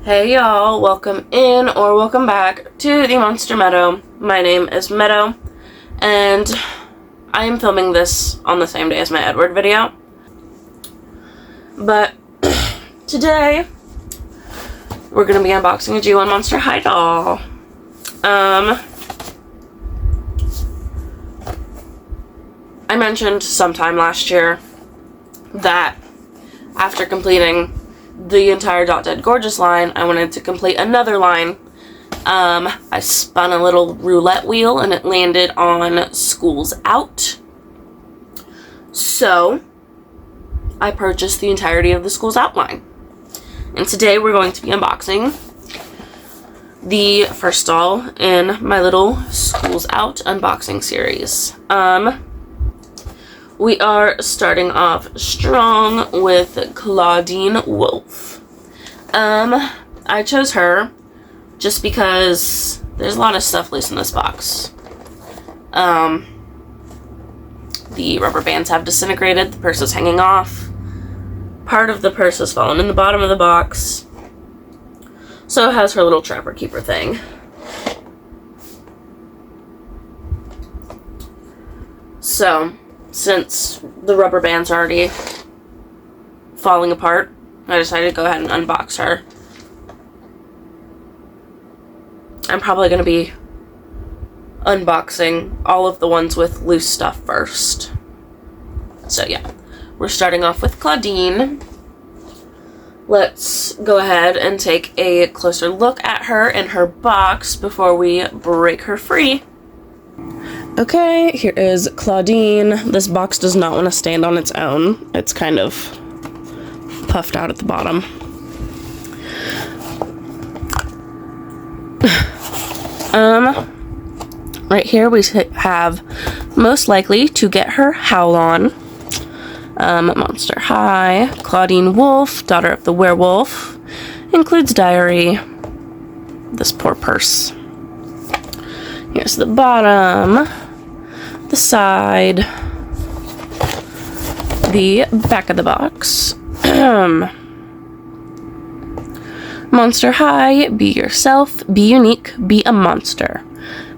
Hey y'all, welcome in or welcome back to the Monster Meadow. My name is Meadow, and I am filming this on the same day as my Edward video. But today, we're going to be unboxing a G1 Monster High doll. I mentioned sometime last year that after completing the entire Dot Dead Gorgeous line, I wanted to complete another line. I spun a little roulette wheel and it landed on Schools Out. So, I purchased the entirety of the Schools Out line. And today we're going to be unboxing the first doll in my little Schools Out unboxing series. We are starting off strong with Clawdeen Wolf. I chose her just because there's a lot of stuff loose in this box. The rubber bands have disintegrated, the purse is hanging off, part of the purse has fallen in the bottom of the box, so it has her little trapper keeper thing. So, since the rubber band's are already falling apart, I decided to go ahead and unbox her. I'm probably going to be unboxing all of the ones with loose stuff first. So yeah, we're starting off with Clawdeen. Let's go ahead and take a closer look at her and her box before we break her free. Okay, here is Clawdeen. This box does not want to stand on its own. It's kind of puffed out at the bottom. Right here we have Most Likely to Get Her Howl On, Monster High, Clawdeen Wolf, Daughter of the Werewolf, includes diary, this poor purse. Here's the bottom, the side, the back of the box. Monster High, be yourself, be unique, be a monster.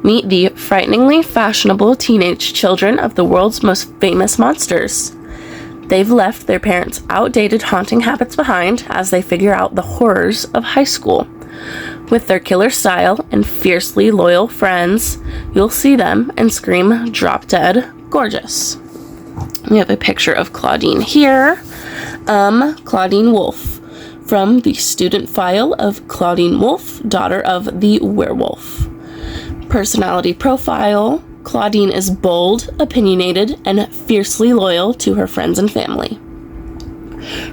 Meet the frighteningly fashionable teenage children of the world's most famous monsters. They've left their parents' outdated haunting habits behind as they figure out the horrors of high school. With their killer style and fiercely loyal friends, you'll see them and scream drop dead gorgeous. We have a picture of Clawdeen here. Clawdeen Wolf, from the student file of Clawdeen Wolf, Daughter of the Werewolf. Personality profile: Clawdeen is bold, opinionated, and fiercely loyal to her friends and family.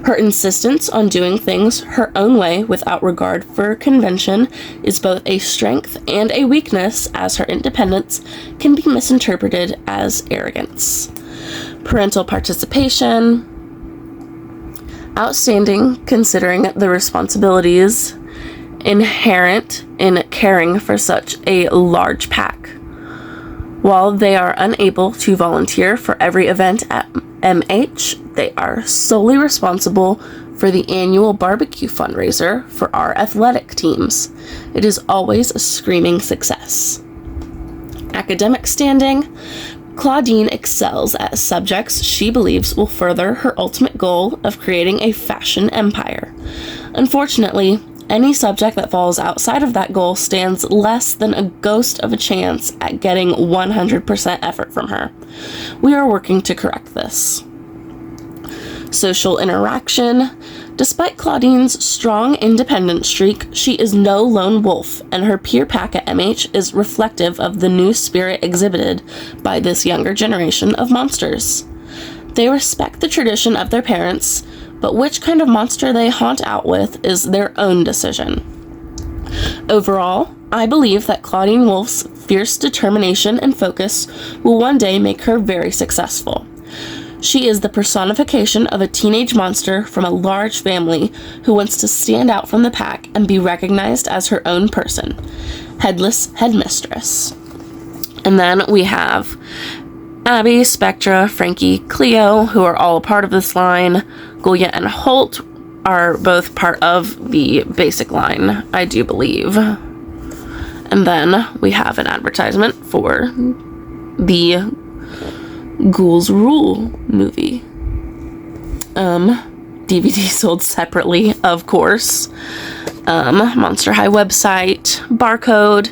Her insistence on doing things her own way without regard for convention is both a strength and a weakness, as her independence can be misinterpreted as arrogance. Parental participation: outstanding considering the responsibilities inherent in caring for such a large pack. While they are unable to volunteer for every event at MH, they are solely responsible for the annual barbecue fundraiser for our athletic teams. It is always a screaming success. Academic standing: Clawdeen excels at subjects she believes will further her ultimate goal of creating a fashion empire. Unfortunately, any subject that falls outside of that goal stands less than a ghost of a chance at getting 100% effort from her. We are working to correct this. Social interaction: despite Clawdeen's strong independent streak, she is no lone wolf, and her peer pack at MH is reflective of the new spirit exhibited by this younger generation of monsters. They respect the tradition of their parents, but which kind of monster they haunt out with is their own decision. Overall, I believe that Clawdeen Wolf's fierce determination and focus will one day make her very successful. She is the personification of a teenage monster from a large family who wants to stand out from the pack and be recognized as her own person. Headless Headmistress. And then we have Abby, Spectra, Frankie, Cleo, who are all a part of this line. Goya and Holt are both part of the basic line, I do believe. And then we have an advertisement for the Ghouls Rule movie. DVD sold separately, of course. Monster High website, barcode,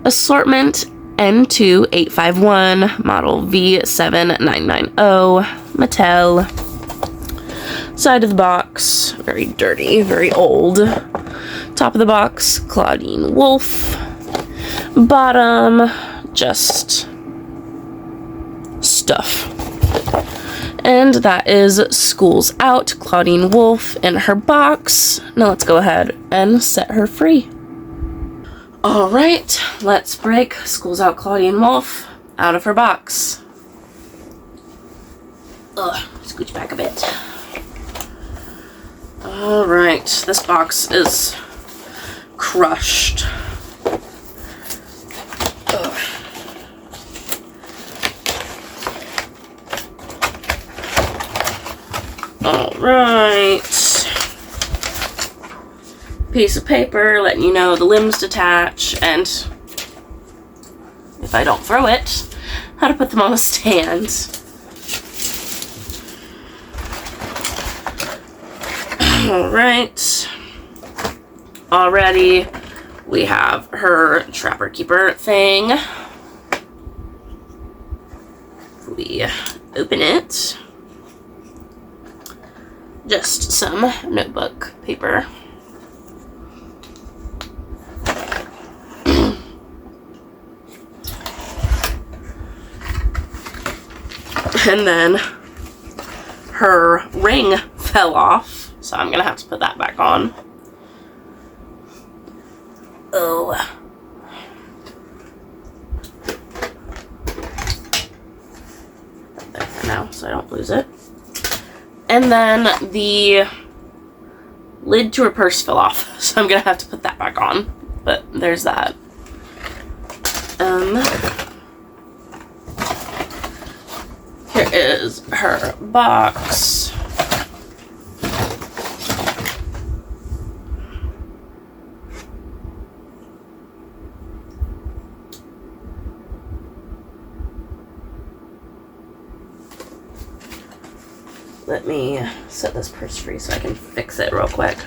assortment N2851, model V7990, Mattel. Side of the box, very dirty, very old. Top of the box, Clawdeen Wolf. Bottom, just stuff. And that is School's Out, Clawdeen Wolf in her box. Now let's go ahead and set her free. Alright, let's break School's Out, Clawdeen Wolf out of her box. Ugh, scooch back a bit. Alright, this box is crushed. Ugh. Alright. Piece of paper letting you know the limbs detach and, if I don't throw it, how to put them on a stand. Alright. Already we have her Trapper Keeper thing. We open it. Just some notebook paper. And then her ring fell off, so I'm gonna have to put that back on. Oh. Put that there for now so I don't lose it. And then the lid to her purse fell off, so I'm gonna have to put that back on. But there's that. Here is her box. Let me set this purse free so I can fix it real quick.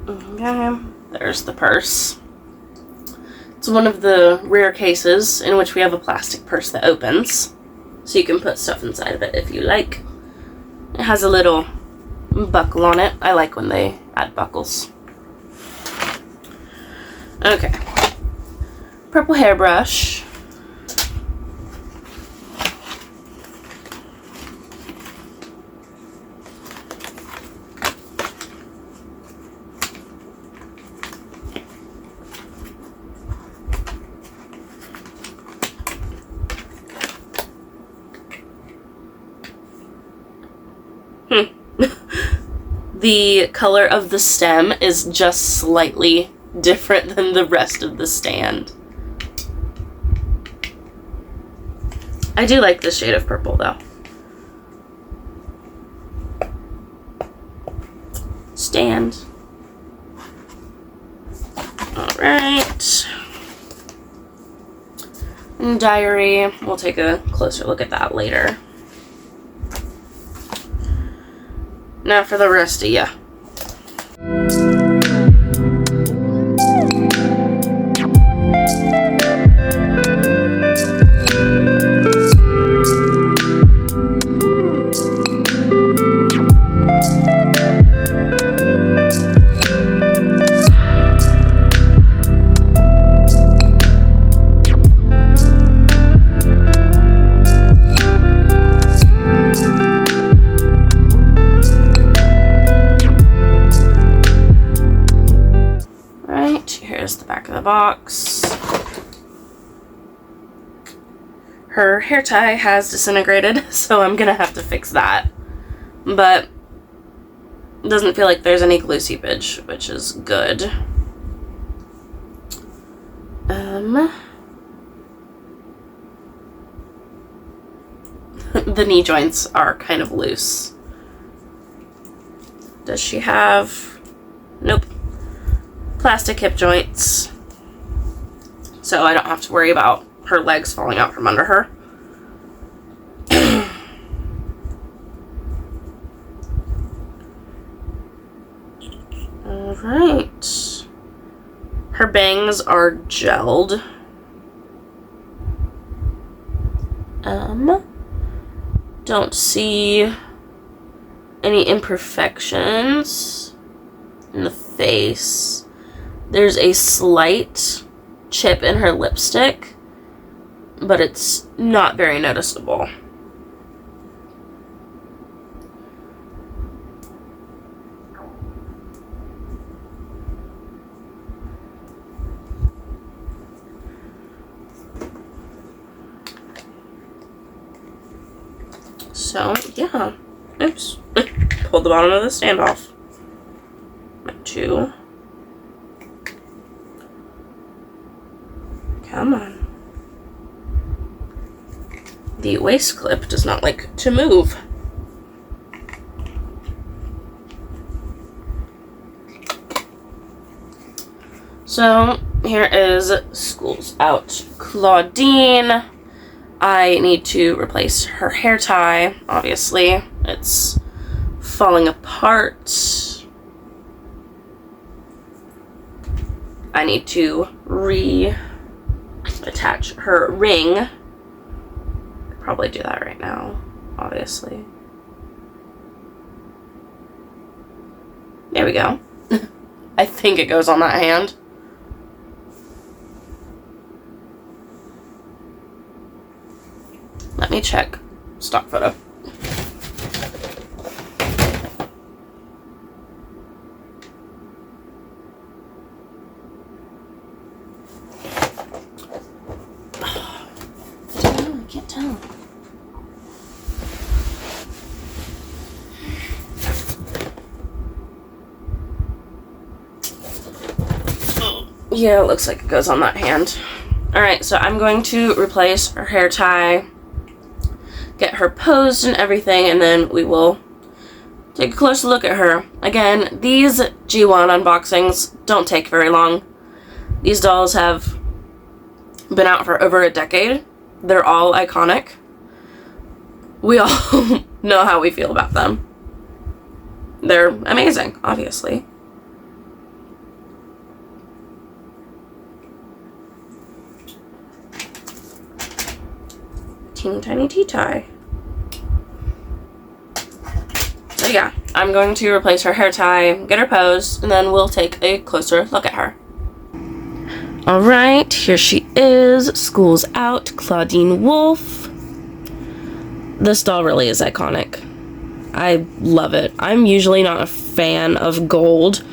Okay, there's the purse. It's one of the rare cases in which we have a plastic purse that opens, so you can put stuff inside of it if you like. It has a little buckle on it. I like when they add buckles. Okay. Purple hairbrush. The color of the stem is just slightly different than the rest of the stand. I do like this shade of purple though. Stand. Alright. And diary, we'll take a closer look at that later. Now for the rest of ya. box. Her hair tie has disintegrated, so I'm gonna have to fix that. But it doesn't feel like there's any glue seepage, which is good. The knee joints are kind of loose. Does she have... Nope. Plastic hip joints. So I don't have to worry about her legs falling out from under her. Alright. Her bangs are gelled. Don't see any imperfections in the face. There's a slight chip in her lipstick, but it's not very noticeable. So, yeah. Oops. Pulled the bottom of the stand off. Two. Come on. The waist clip does not like to move. So, here is School's Out Clawdeen. I need to replace her hair tie, obviously. It's falling apart. I need to reattach her ring. Probably do that right now, obviously. There we go. I think it goes on that hand. Let me check stock photo. I can't tell. Yeah, it looks like it goes on that hand. Alright, so I'm going to replace her hair tie, get her posed and everything, and then we will take a closer look at her. Again, these G1 unboxings don't take very long. These dolls have been out for over a decade. They're all iconic. We all know how we feel about them. They're amazing, obviously. Teeny tiny tea tie. So yeah, I'm going to replace her hair tie, get her posed, and then we'll take a closer look at her. Alright, here she is. School's Out, Clawdeen Wolf. This doll really is iconic. I love it. I'm usually not a fan of gold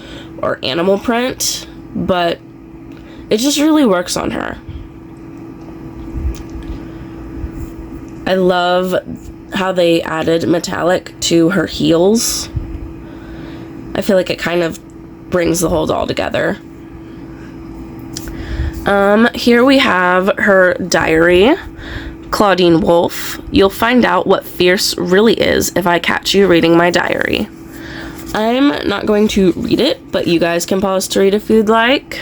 or animal print, but it just really works on her. I love how they added metallic to her heels. I feel like it kind of brings the whole doll together. Here we have her diary, Clawdeen Wolf. You'll find out what fierce really is if I catch you reading my diary. I'm not going to read it, but you guys can pause to read if you'd like.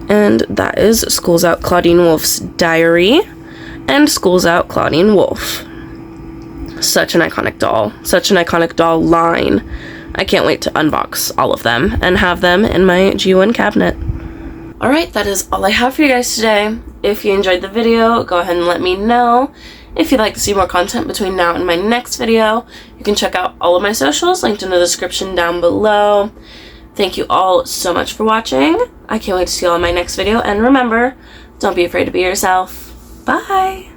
And that is School's Out Clawdeen Wolf's diary and School's Out Clawdeen Wolf. Such an iconic doll. Such an iconic doll line. I can't wait to unbox all of them and have them in my G1 cabinet. Alright, that is all I have for you guys today. If you enjoyed the video, go ahead and let me know. If you'd like to see more content between now and my next video, you can check out all of my socials linked in the description down below. Thank you all so much for watching. I can't wait to see you all in my next video. And remember, don't be afraid to be yourself. Bye!